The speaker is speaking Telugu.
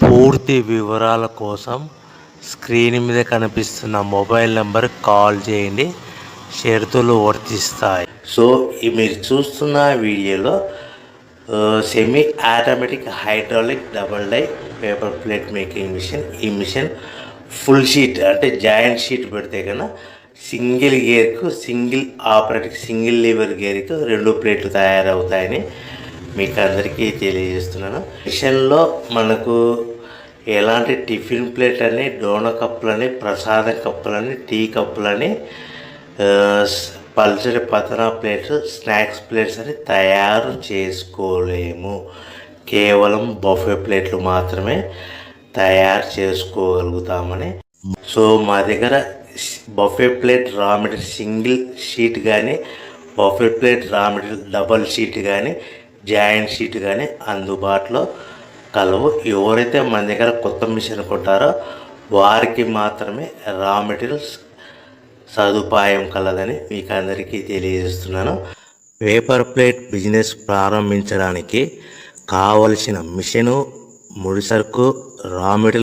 పూర్తి వివరాల కోసం స్క్రీన్ మీద కనిపిస్తున్న మొబైల్ నెంబర్ కాల్ చేయండి. షరతులు వర్తిస్తాయి. సో మీరు చూస్తున్న వీడియోలో semi automatic hydraulic double die paper plate making machine. ఈ మిషన్ ఫుల్ షీట్ అంటే జాయింట్ షీట్ పెడితే కన్నా సింగిల్ గేర్కు సింగిల్ ఆపరేటింగ్ సింగిల్ లీవర్ గేర్కు 2 ప్లేట్లు తయారవుతాయని మీకు అందరికీ తెలియజేస్తున్నాను. మిషన్లో మనకు ఎలాంటి టిఫిన్ ప్లేట్ అని, డోన కప్పులని, ప్రసాదం కప్పులని, టీ కప్పులని, పల్చడి పతన ప్లేట్స్, స్నాక్స్ ప్లేట్స్ అని తయారు చేసుకోలేము. కేవలం బఫే ప్లేట్లు మాత్రమే తయారు చేసుకోగలుగుతామని. సో మా దగ్గర buffet plate raw material single sheet కానీ, buffet plate raw material double sheet కానీ, జాయింట్ షీట్ కానీ అందుబాటులో కలవు. ఎవరైతే మన దగ్గర కొత్త మిషన్ కొంటారో వారికి మాత్రమే రా మెటీరియల్స్ సదుపాయం కలదని మీకు అందరికీ తెలియజేస్తున్నాను. పేపర్ ప్లేట్ బిజినెస్ ప్రారంభించడానికి కావలసిన మిషను, ముడిసరుకు, రా మెటీరియల్